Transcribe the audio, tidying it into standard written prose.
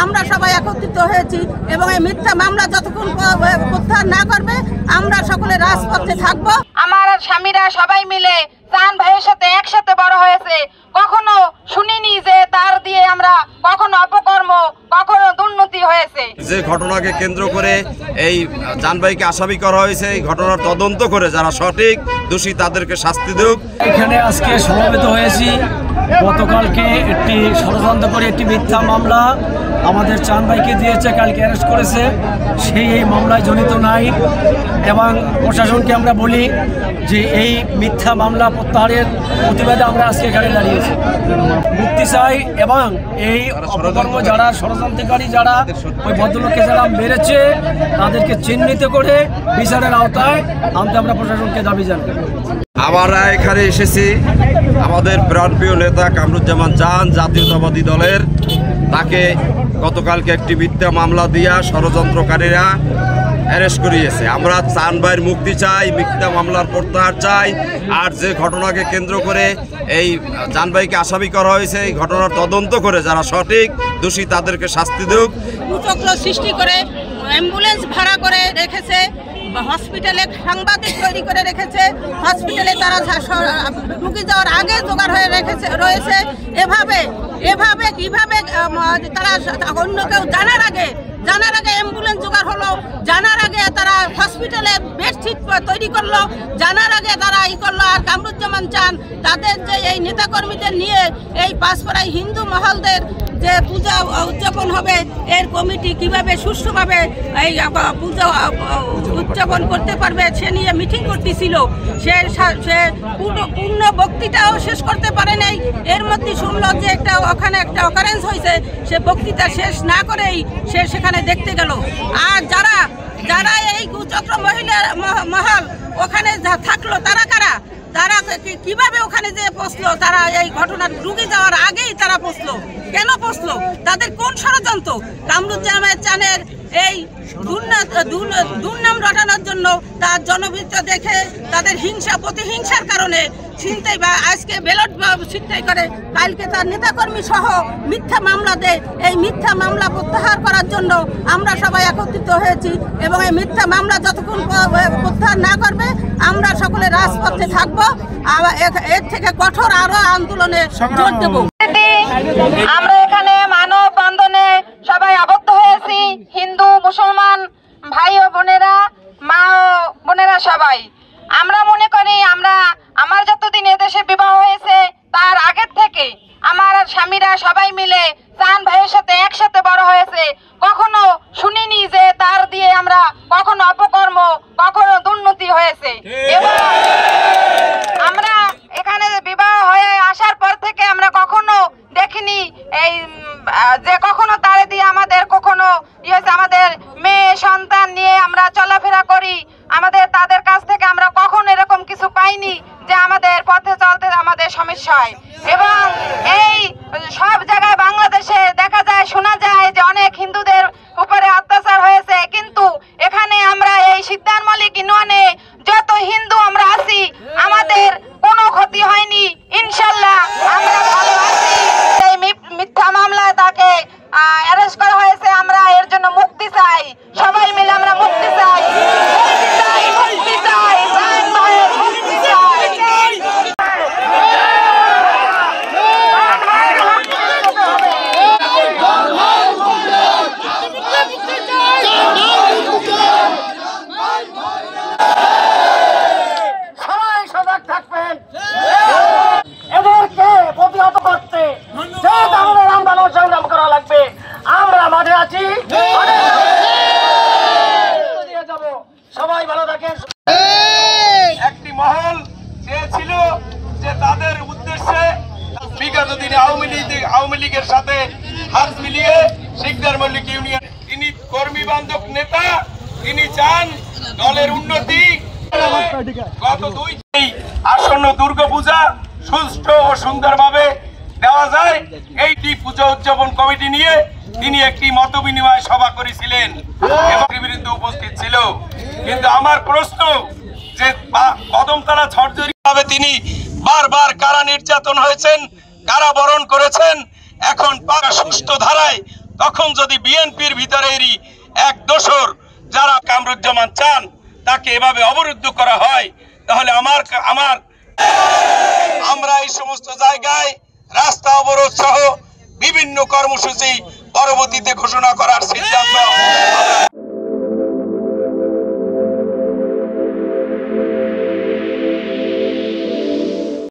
আমরা সবাই একত্রিত হয়েছি এবং এই মিথ্যা মামলা যতক্ষণ প্রত্যাহার না করবে আমরা সকলে রাজপথে থাকবো। আমার স্বামীরা সবাই মিলে চান ভাইয়ের সাথে একসাথে বড় হয়েছে, কখনো শুনিনি যে তার দিয়ে আমরা কখনো অপকর্ম কখনো দুর্নীতি হয়েছে। যে ঘটনাকে কেন্দ্র করে এই চান ভাইকে আসামি করা হয়েছে, এই ঘটনার তদন্ত করে যারা সঠিক দোষী তাদেরকে শাস্তি দেব। এখানে আজকে সমবেত হয়েছি গতকালকে একটি ষড়যন্ত্র করে একটি মিথ্যা মামলা আমাদের চান ভাইকে দিয়েছে, কালকে অ্যারেস্ট করেছে, সেই এই মামলায় জড়িত নাই। এবং প্রশাসনকে আমরা বলি যে এই মিথ্যা মামলা প্রত্যাহারের প্রতিবাদে আমরা আজকে এখানে দাঁড়িয়েছি। মুক্তি চাই এবং এই অপকর্ম যারা ষড়যন্ত্রকারী যারা ওই ভদ্রলোককে যারা মেরেছে তাদেরকে চিহ্নিত করে বিচারের আওতায় আনতে আমরা প্রশাসনকে দাবি জানাই। আমরা এখানে এসেছি আমাদের প্রাণপ্রিয় নেতা কামরুজ্জামান চান জাতীয়তাবাদী দলের, তাকে গতকালকে একটি মিথ্যা মামলা দিয়া ষড়যন্ত্রকারীরা অ্যারেস্ট করিয়েছে। আমরা চান ভাইয়ের মুক্তি চাই, মিথ্যা মামলার প্রত্যাহার চাই। আর যে ঘটনাকে কেন্দ্র করে এই চান ভাইকে আসামি করা হয়েছে, এই ঘটনার তদন্ত করে যারা সঠিক দোষী তাদেরকে শাস্তি দেব। কুচক্র সৃষ্টি করে অ্যাম্বুলেন্স ভাড়া করে রেখেছে, হসপিটালে সাংবাদিক তৈরি করে রেখেছে, হসপিটালে তারা রুগী যাওয়ার আগে জোগাড় হয়ে রয়েছে। এভাবে কিভাবে তারা অন্য কেউ জানার আগে অ্যাম্বুলেন্স জোগাড় হলো, জানার আগে তারা হসপিটালে বেডশিট তৈরি করলো, জানার আগে তারা করলো। আর কামরুজ্জামান চান তাদের যে এই নেতাকর্মীদের নিয়ে এই পাঁচপাড়ায় হিন্দু মহলদের যে পূজা উদযাপন হবে, এর কমিটি কিভাবে সুষ্ঠুভাবে এই পূজা উদযাপন করতে পারবে সে নিয়ে মিটিং করতেছিল। সে পূর্ণ বক্তৃতাও শেষ করতে পারে নাই। এর মধ্যে শুনলো যে ওখানে একটা অকারেন্স হয়েছে, সে বক্তৃতা শেষ না করেই সে সেখানে দেখতে গেল। আর যারা এই কুচক্র মহল ওখানে থাকলো তারা কারা, তারা কিভাবে ওখানে যে পৌঁছলো, তারা এই ঘটনার রুগী যাওয়ার আগেই তারা পৌঁছলো, কেন পৌঁছলো, তাদের কোন ষড়যন্ত্র? কামরুজ্জামান চানের এই দুর্নাম রটানোর জন্য তার জনবিদ্যা দেখে তাদের প্রতিহিংসার কারণে ছিনতাই বা আজকে ব্যালট ছিনতাই করে, কালকে তার নেতাকর্মী সহ মিথ্যা মামলা দেয়। এই মিথ্যা মামলা প্রত্যাহার করার জন্য আমরা সবাই একত্রিত হয়েছি এবং এই মিথ্যা মামলা যতক্ষণ প্রত্যাহার না করবে আমরা সকলে রাজপথে থাকবো। এর থেকে কঠোর আরো আন্দোলনে জোর দেব। আমরা এখানে মানববন্ধনে সবাই আবদ্ধ হয়েছি, হিন্দু মুসলমান ভাই ও বোনেরা, মা ও বোনেরা সবাই। আমরা মনে করি আমার যতদিন এদেশে বিবাহ হয়েছে তার আগের থেকে আমার স্বামীরা সবাই মিলে চান ভাইয়ের সাথে একসাথে বড় হয়েছে, কখনো শুনিনি যে তার দিয়ে আমরা কখনো অপকর্ম কখনো দুর্নীতি হয়েছে। এবং আমরা এখানে বিবাহ হয়ে আসার পর থেকে আমরা কখনো দেখিনি এই যে কখনো তারে দিয়ে আমাদের কখনো আমাদের মেয়ে সন্তান নিয়ে আমরা চলাফেরা করি, তাদের কাছ থেকে আমরা কখনো এরকম কিছু পাইনি যে আমাদের পথে চলতে আমাদের সমস্যা হয়। এবং এই সব জায়গায় বাংলাদেশে দেখা যায়, শোনা যায় যে অনেক হিন্দুদের উপরে অত্যাচার হয়েছে, কিন্তু এখানে আমরা এই সিদ্ধান মল্লিক ইউনিয়নে যত হিন্দু আমরা আছি আমাদের কোনো ক্ষতি হয়নি, ইনশাল্লাহ আমরা ভালো আছি। এই মিথ্যা মামলায় তাকে অ্যারেস্ট করা হয়েছে, আমরা এর জন্য মুক্তি চাই, সবাই মিলে আমরা মুক্তি চাই, মুক্তি চাই, চান ভাইয়ের মুক্তি চাই। সবাই সজাগ থাকবেন, এদেরকে প্রতিহত করতে যে ধরনের আন্দোলন সংগ্রাম করা লাগবে আমরা মাঠে আছি, সবাই ভালো থাকেন। একটি মহল চেয়েছিল যে তাদের উদ্দেশ্যে বিগত দিনে আওয়ামী লীগের সাথে হাত মিলিয়ে সিকদার মল্লিক ইউনিয়ন, তিনি কর্মী বান্ধব নেতা, তিনি চান দলের উন্নতি। গত আসন্ন দুর্গাপূজা সুষ্ঠু ও সুন্দরভাবে দেওয়া যায়, এইটি পূজা উদযাপন কমিটি নিয়ে তিনি একটি মত বিনিময় সভা করেছিলেন এবং বিরুদ্ধে উপস্থিত ছিল। কিন্তু আমার প্রশ্ন যে কদমতলা ছড়জড়ি ভাবে তিনি বারবার কারা নির্যাতন হয়েছেন, কারা বরণ করেছেন, এখন পাকা সুষ্ঠু ধারায়, তখন যদি বিএনপির ভিতরেরই এক দোসর যারা কামরুজ্জামান চান তাকে এভাবে অবরুদ্ধ করা হয়, তাহলে আমরা এই সমস্ত জায়গায় রাস্তা অবরোধ সহ বিভিন্ন কর্মসূচি পরবর্তীতে ঘোষণা করার সিদ্ধান্ত